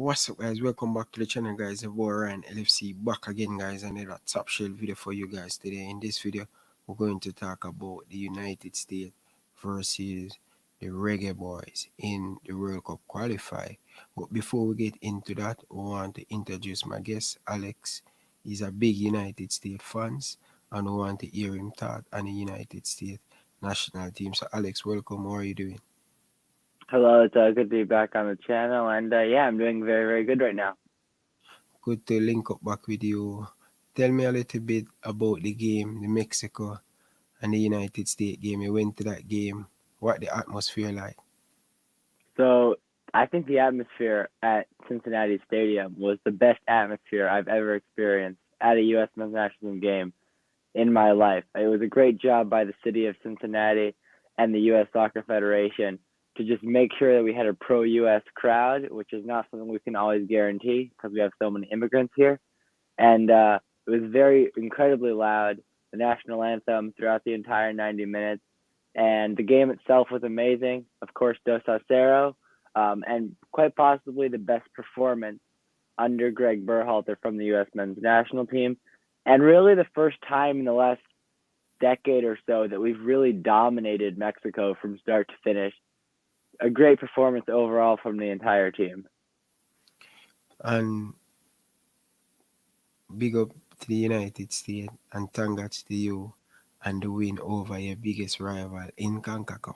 What's up, guys? Welcome back to the channel, guys. The boy Ryan LFC back again, guys. Another top shelf video for you guys today. In this video, we're going to talk about the United States versus the Reggae Boyz in the World Cup qualify. But before we get into that, I want to introduce my guest, Alex. He's a big United States fans, and I want to hear him talk on the United States national team. So, Alex, welcome. How are you doing? Hello, it's good to be back on the channel, and yeah, I'm doing very, very good right now. Good to link up back with you. Tell me a little bit about the game, the Mexico and the United States game. You went to that game. What the atmosphere like? So I think the atmosphere at Cincinnati Stadium was the best atmosphere I've ever experienced at a U.S. men's national team game in my life. It was a great job by the city of Cincinnati and the U.S. Soccer Federation to just make sure that we had a pro-U.S. crowd, which is not something we can always guarantee because we have so many immigrants here. And it was very incredibly loud, the national anthem throughout the entire 90 minutes. And the game itself was amazing. Of course, Dos a Cero, and quite possibly the best performance under Greg Berhalter from the U.S. men's national team. And really the first time in the last decade or so that we've really dominated Mexico from start to finish. A great performance overall from the entire team. And big up to the United States and congrats to you and the win over your biggest rival in CONCACAF.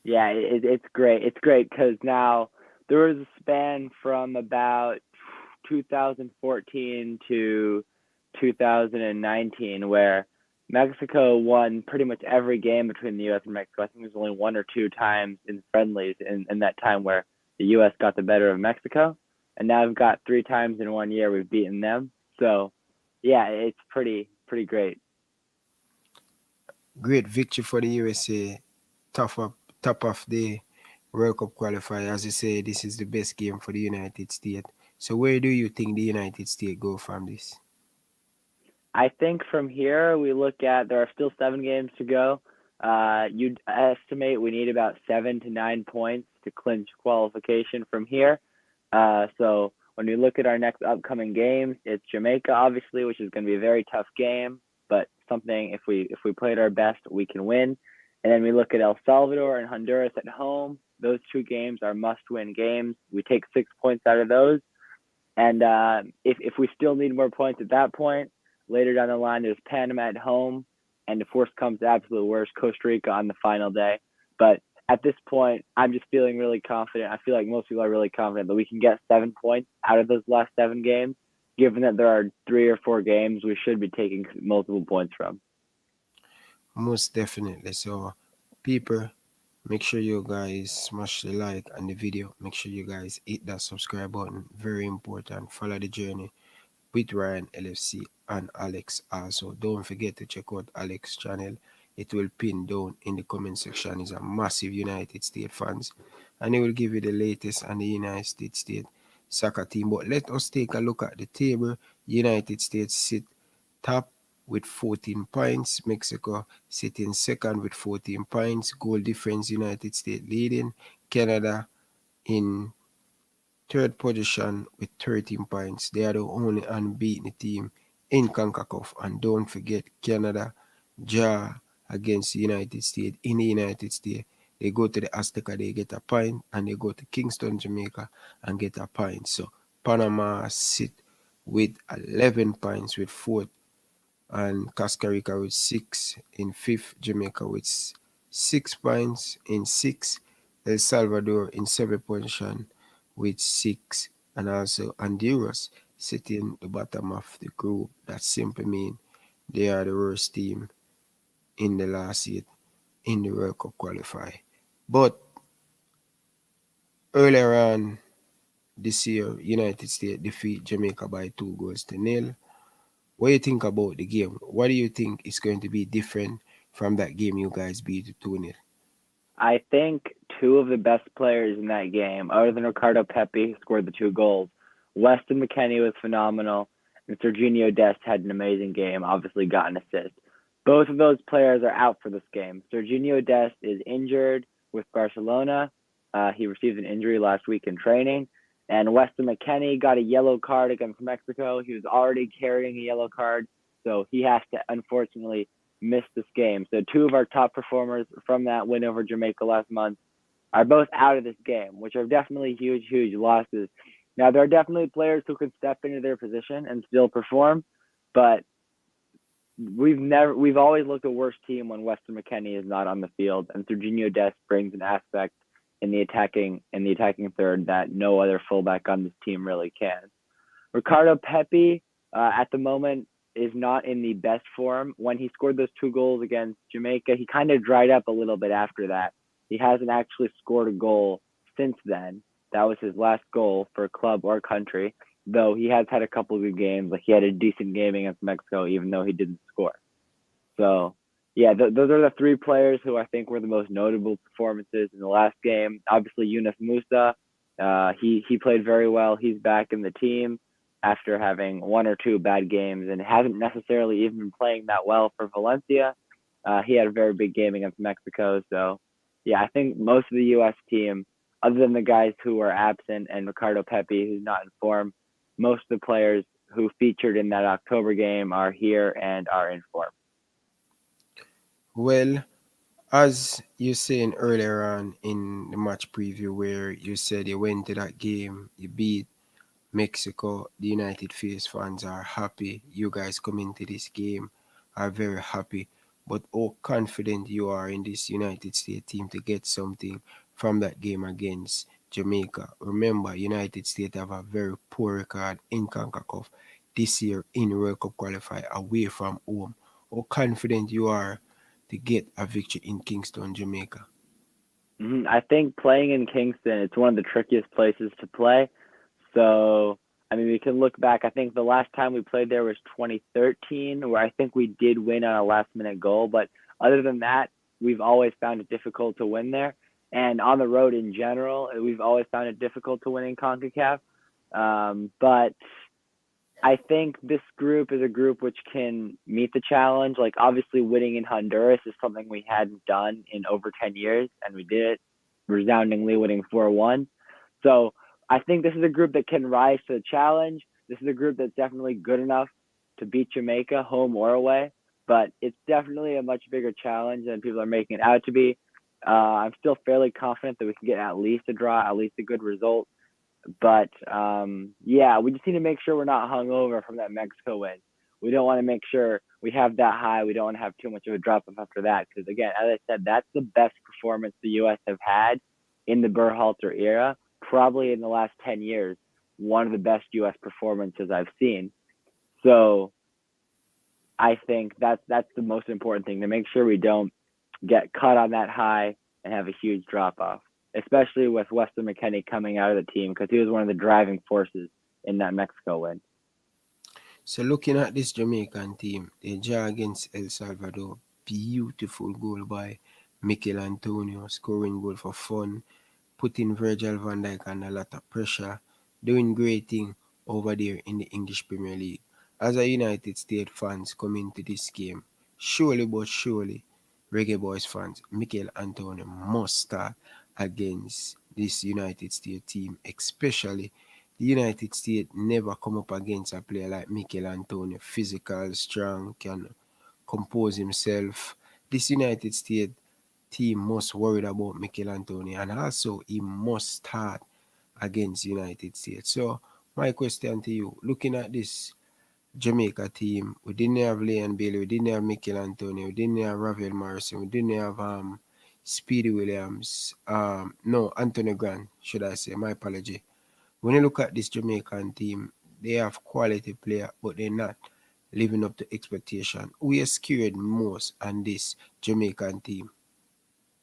Yeah, it's great. It's great because now there was a span from about 2014 to 2019 where Mexico won pretty much every game between the U.S. and Mexico. I think there's only one or two times in friendlies in that time where the U.S. got the better of Mexico. And now we've got 3 times in 1 year we've beaten them. So, yeah, it's pretty great. Great victory for the USA. Top of the World Cup qualifier. As you say, this is the best game for the United States. So where do you think the United States go from this? I think from here we look at there are still 7 games to go. You'd estimate we need about 7 to 9 points to clinch qualification from here. So when we look at our next upcoming games, it's Jamaica, obviously, which is going to be a very tough game, but something if we played our best, we can win. And then we look at El Salvador and Honduras at home. Those 2 games are must-win games. We take 6 points out of those. And if we still need more points at that point, later down the line, there's Panama at home, and if worst comes to absolute worst, Costa Rica on the final day. But at this point, I'm just feeling really confident. I feel like most people are really confident that we can get 7 points out of those last 7 games, given that there are 3 or 4 games we should be taking multiple points from. Most definitely. So, people, make sure you guys smash the like on the video. Make sure you guys hit that subscribe button. Very important. Follow the journey with Ryan LFC and Alex also. Don't forget to check out Alex's channel. It will pin down in the comment section. He's a massive United States fans, and he will give you the latest on the United States soccer team. But let us take a look at the table. United States sit top with 14 points. Mexico sitting second with 14 points. Goal difference, United States leading. Canada in third position with 13 points. They are the only unbeaten team in CONCACAF. And don't forget, Canada draw against the United States in the United States. They go to the Azteca, they get a point, and they go to Kingston, Jamaica, and get a point. So Panama sit with 11 points with 4th, and Costa Rica with 6 in 5th, Jamaica with 6 points in 6th, El Salvador in 7th position with 6, and also Honduras sitting the bottom of the group. That simply means they are the worst team in the last year in the World Cup qualify. But earlier on this year, United States defeat Jamaica by 2-0. What do you think about the game? What do you think is going to be different from that game you guys beat 2-0? I think 2 of the best players in that game, other than Ricardo Pepi, who scored the 2 goals, Weston McKennie was phenomenal, and Serginho Dest had an amazing game, obviously got an assist. Both of those players are out for this game. Serginho Dest is injured with Barcelona. He received an injury last week in training. And Weston McKennie got a yellow card against Mexico. He was already carrying a yellow card, so he has to unfortunately miss this game. So two of our top performers from that win over Jamaica last month are both out of this game, which are definitely huge, huge losses. Now, there are definitely players who can step into their position and still perform, but we've always looked a worse team when Weston McKennie is not on the field, and Serginho Dest brings an aspect in the attacking third that no other fullback on this team really can. Ricardo Pepi at the moment is not in the best form. When he scored those 2 goals against Jamaica, he kind of dried up a little bit after that. He hasn't actually scored a goal since then. That was his last goal for club or country, though he has had a couple of good games. Like, he had a decent game against Mexico, even though he didn't score. So, yeah, those are the 3 players who I think were the most notable performances in the last game. Obviously, Yunus Musa, he played very well. He's back in the team after having 1 or 2 bad games and hasn't necessarily even been playing that well for Valencia. He had a very big game against Mexico. So, yeah, I think most of the U.S. team, other than the guys who are absent and Ricardo Pepi, who's not in form, most of the players who featured in that October game are here and are in form. Well, as you saying earlier on in the match preview, where you said you went to that game, you beat Mexico, the United States fans are happy. You guys coming to this game are very happy. But how confident you are in this United States team to get something from that game against Jamaica? Remember, United States have a very poor record in CONCACAF this year in World Cup qualifier away from home. How confident you are to get a victory in Kingston, Jamaica? I think playing in Kingston, it's one of the trickiest places to play. So, I mean, we can look back. I think the last time we played there was 2013, where I think we did win on a last minute goal. But other than that, we've always found it difficult to win there. And on the road in general, we've always found it difficult to win in CONCACAF. But I think this group is a group which can meet the challenge. Like, obviously, winning in Honduras is something we hadn't done in over 10 years, and we did it resoundingly, winning 4-1. So I think this is a group that can rise to the challenge. This is a group that's definitely good enough to beat Jamaica, home or away, but it's definitely a much bigger challenge than people are making it out to be. I'm still fairly confident that we can get at least a draw, at least a good result. But yeah, we just need to make sure we're not hungover from that Mexico win. We don't want to make sure we have that high. We don't want to have too much of a drop off after that. Because again, as I said, that's the best performance the U.S. have had in the Berhalter era, probably in the last 10 years. One of the best U.S. performances I've seen. So I think that's the most important thing, to make sure we don't get caught on that high and have a huge drop off, especially with Weston McKennie coming out of the team, because he was one of the driving forces in that Mexico win. So looking at this Jamaican team, they draw against El Salvador. Beautiful goal by Mikel Antonio, scoring goal for fun, putting Virgil van Dijk under a lot of pressure, doing great thing over there in the English Premier League. As a United States fans come into this game, surely but surely, Reggae Boyz fans, Mikel Antonio must start against this United States team, especially the United States never come up against a player like Mikel Antonio, physical, strong, can compose himself. This United States team must worry about Mikel Antonio, and also he must start against United States. So my question to you, looking at this Jamaica team, we didn't have Leon Bailey, we didn't have Mikel Antonio, we didn't have Ravel Morrison, we didn't have Speedy Williams, no, Anthony Grant, should I say, my apology. When you look at this Jamaican team, they have quality player, but they're not living up to expectation. We are scared most on this Jamaican team.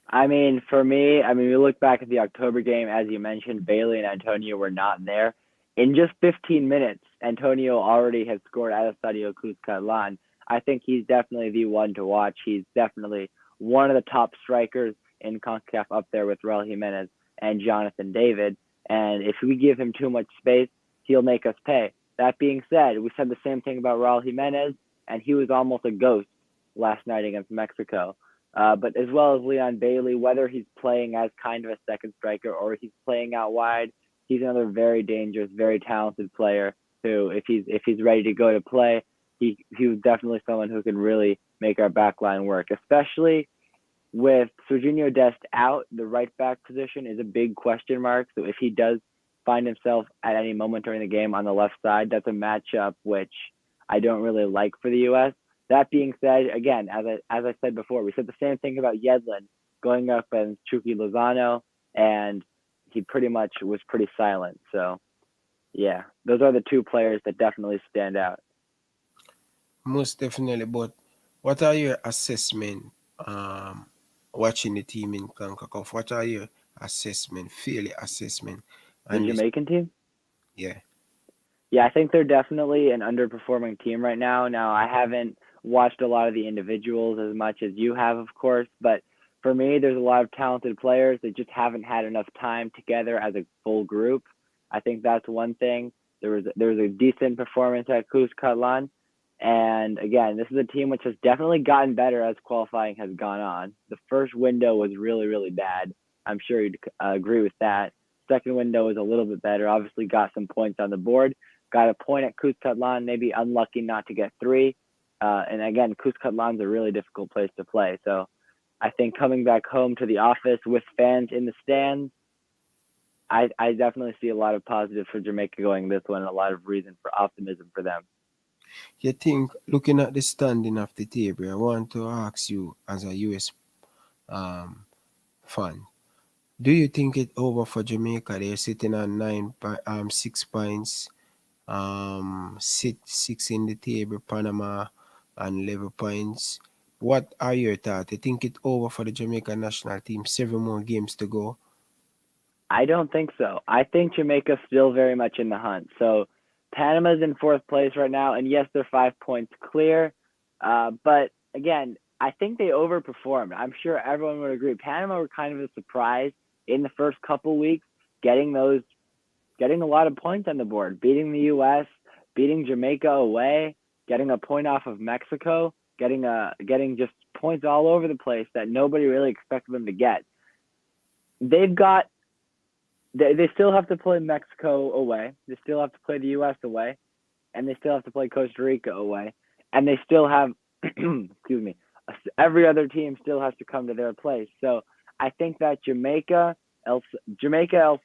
I mean, for me, we look back at the October game, as you mentioned, Bailey and Antonio were not there. In just 15 minutes, Antonio already had scored at Estadio Cuscatlán. I think he's definitely the one to watch. He's definitely one of the top strikers in CONCACAF, up there with Raul Jimenez and Jonathan David. And if we give him too much space, he'll make us pay. That being said, we said the same thing about Raul Jimenez, and he was almost a ghost last night against Mexico. but as well as Leon Bailey, whether he's playing as kind of a second striker or he's playing out wide, he's another very dangerous, very talented player who, if he's ready to go to play, he was definitely someone who can really make our back line work, especially with Serginho Dest out. The right back position is a big question mark. So if he does find himself at any moment during the game on the left side, that's a matchup which I don't really like for the U.S. That being said, again, as I said before, we said the same thing about Yedlin going up against Chucky Lozano, and he pretty much was pretty silent. So, yeah, those are the two players that definitely stand out. Most definitely. But what are your assessment watching the team in CONCACAF? What are your assessment, fairly assessment The on this? Jamaican team? Yeah. Yeah, I think they're definitely an underperforming team right now. Now, I haven't watched a lot of the individuals as much as you have, of course, but for me, there's a lot of talented players that just haven't had enough time together as a full group. I think that's one thing. There was a decent performance at Cuscatlan, and again, this is a team which has definitely gotten better as qualifying has gone on. The first window was really, really bad. I'm sure you'd agree with that. Second window was a little bit better. Obviously, got some points on the board. Got a point at Cuscatlan, maybe unlucky not to get three. And again, Cuscatlan's a really difficult place to play. So I think coming back home to the office with fans in the stands, I definitely see a lot of positive for Jamaica going this one and a lot of reason for optimism for them. You think, looking at the standing of the table, I want to ask you as a US um, fan, do you think it over for Jamaica? They're sitting on 6 points, sit six in the table, Panama and 11 points. What are your thoughts? You think it over for the Jamaican national team? 7 more games to go. I don't think so. I think Jamaica's still very much in the hunt. So Panama's in fourth place right now, and yes, they're 5 points clear. But again, I think they overperformed. I'm sure everyone would agree. Panama were kind of a surprise in the first couple weeks, getting a lot of points on the board, beating the U.S., beating Jamaica away, getting a point off of Mexico, getting just points all over the place that nobody really expected them to get. They've got they still have to play Mexico away. They still have to play the U.S. away, and they still have to play Costa Rica away, and they still have, excuse me, every other team still has to come to their place. So I think that Jamaica, El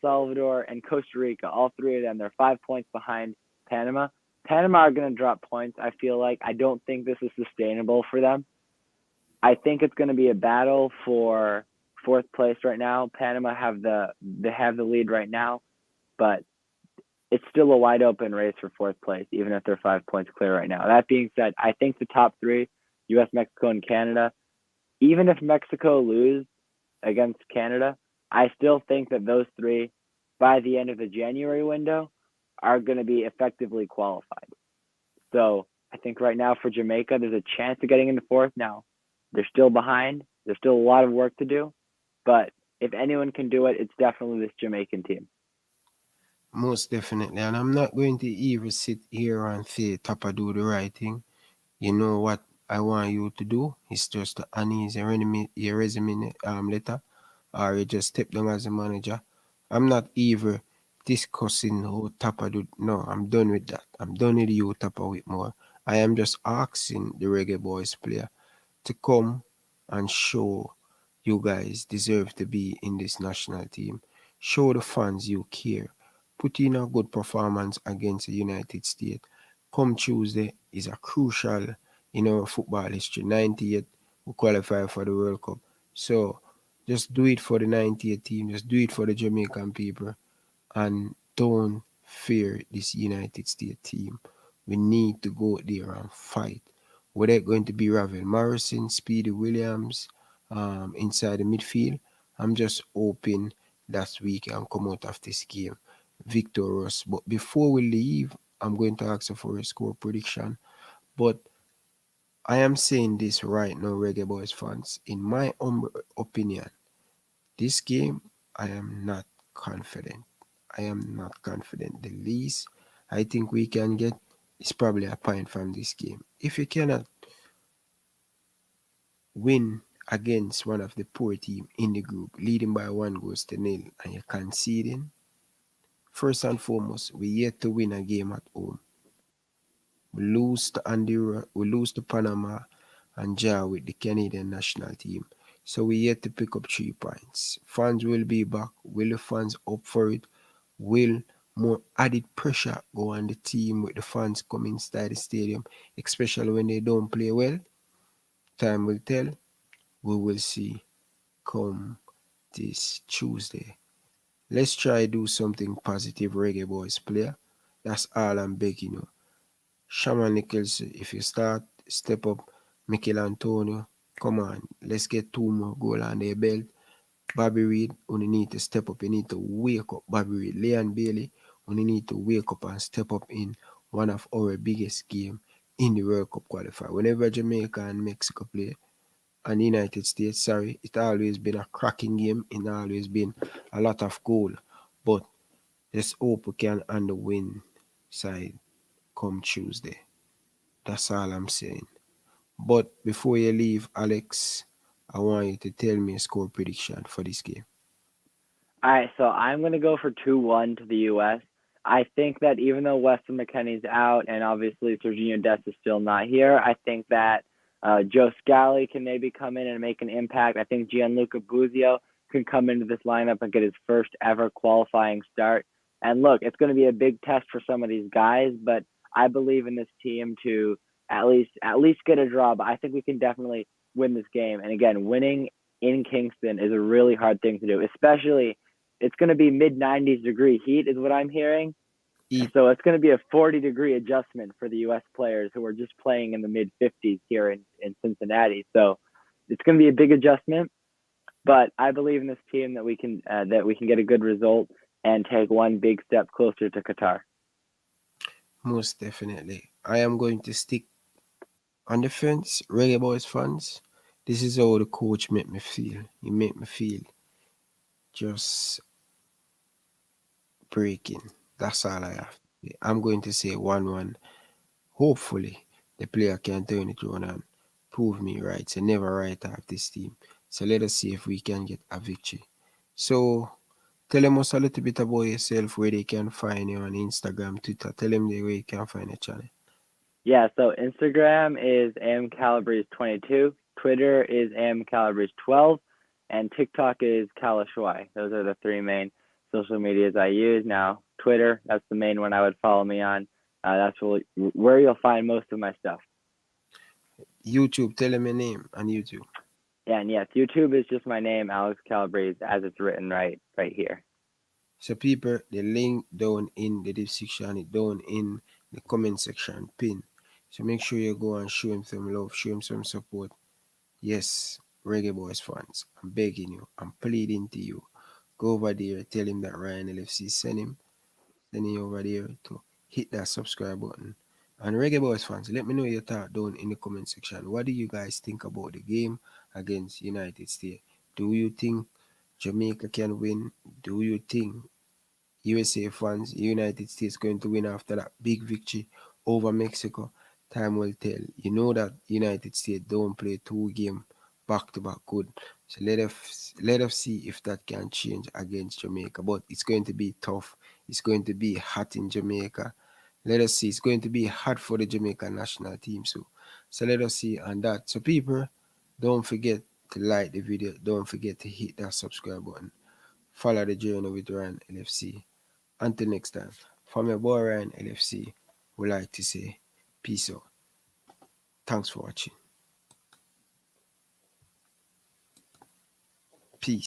Salvador, and Costa Rica, all three of them, they're 5 points behind Panama. Panama are going to drop points. I feel like I don't think this is sustainable for them. I think it's going to be a battle for fourth place right now. Panama they have the lead right now, but it's still a wide open race for fourth place, even if they're 5 points clear right now. That being said, I think the top three, U.S., Mexico, and Canada, even if Mexico lose against Canada, I still think that those three, by the end of the January window, are going to be effectively qualified. So I think right now for Jamaica, there's a chance of getting into fourth. Now, they're still behind. There's still a lot of work to do. But if anyone can do it, it's definitely this Jamaican team. Most definitely. And I'm not going to even sit here and say Tapa do the right thing. You know what I want you to do? It's just to unease your resume letter, or you just step down as a manager. I'm not even discussing who Tapa do. No, I'm done with that. I'm done with you, Tapa Whitmore. I am just asking the Reggae Boyz player to come and show you guys deserve to be in this national team. Show the fans you care. Put in a good performance against the United States. Come Tuesday is a crucial in our football history. 98 we qualify for the World Cup. So just do it for the 98 team. Just do it for the Jamaican people. And don't fear this United States team. We need to go there and fight. Whether it's going to be Ravel Morrison, Speedy Williams, inside the midfield, I'm just hoping that we can come out of this game victorious. But before we leave, I'm going to ask you for a score prediction. But I am saying this right now, Reggae Boyz fans. In my opinion, this game, I am not confident. I am not confident. The least I think we can get is probably a point from this game. If you cannot win against one of the poor team in the group, leading by 1 goal to 0, and you're conceding. First and foremost, we yet to win a game at home. We lose to Honduras, we lose to Panama and draw with the Canadian national team. So we yet to pick up 3 points. Fans will be back. Will the fans up for it? Will more added pressure go on the team with the fans coming inside the stadium, especially when they don't play well? Time will tell. We will see come this Tuesday. Let's try do something positive, Reggae Boyz player. That's all I'm begging you. Shaman Nichols, if you start, step up. Mikel Antonio, come on, let's get 2 more goals on their belt. Bobby Reed, when you need to step up, you need to wake up. Bobby Reed, Leon Bailey, when you need to wake up and step up in one of our biggest game in the World Cup qualifier. Whenever Jamaica and Mexico play, and the United States, sorry, it always been a cracking game. It always been a lot of goal. But let's hope we can on the win side come Tuesday. That's all I'm saying. But before you leave, Alex, I want you to tell me a score prediction for this game. All right, so I'm going to go for 2-1 to the U.S. I think that even though Weston McKennie's out and obviously Serginho Dest is still not here, I think that Joe Scally can maybe come in and make an impact. I think Gianluca Buzio can come into this lineup and get his first ever qualifying start. And look, it's going to be a big test for some of these guys, but I believe in this team to at least get a draw. But I think we can definitely win this game. And again, winning in Kingston is a really hard thing to do, especially it's going to be mid 90s degree heat is what I'm hearing. Eat. So it's going to be a 40-degree adjustment for the U.S. players who are just playing in the mid 50s here in Cincinnati. So it's going to be a big adjustment, but I believe in this team that we can get a good result and take one big step closer to Qatar. Most definitely. I am going to stick on the fence. Reggae Boys fans, this is how the coach made me feel. He made me feel just breaking. That's all I have. I'm going to say 1-1. Hopefully, the player can turn it around and prove me right. So never write off this team. So let us see if we can get a victory. So tell them us a little bit about yourself, where they can find you on Instagram, Twitter. Tell them where you can find your channel. Yeah, so Instagram is amcalabrese22, Twitter is amcalabrese12, and TikTok is Kalashwai. Those are the 3 main social medias I use now. Twitter, that's the main one I would follow me on. That's where you'll find most of my stuff. YouTube, tell them your name on YouTube. Yeah, and yes, YouTube is just my name, Alex Calabrese, as it's written right here. So people, the link down in the description, it down in the comment section pin. So make sure you go and show him some love, show him some support. Yes, Reggae Boys fans, I'm begging you, I'm pleading to you. Go over there, tell him that Ryan LFC send him over there to hit that subscribe button. And Reggae Boys fans, let me know your thought down in the comment section. What do you guys think about the game against United States? Do you think Jamaica can win? Do you think USA fans, United States going to win after that big victory over Mexico? Time will tell. You know that United States don't play 2 games back to back good. So let us see if that can change against Jamaica. But it's going to be tough. It's going to be hot in Jamaica. Let us see. It's going to be hard for the Jamaican national team. So let us see on that. So people, don't forget to like the video. Don't forget to hit that subscribe button. Follow the journey with Ryan LFC. Until next time, from your boy Ryan LFC, we like to say peace out. Thanks for watching.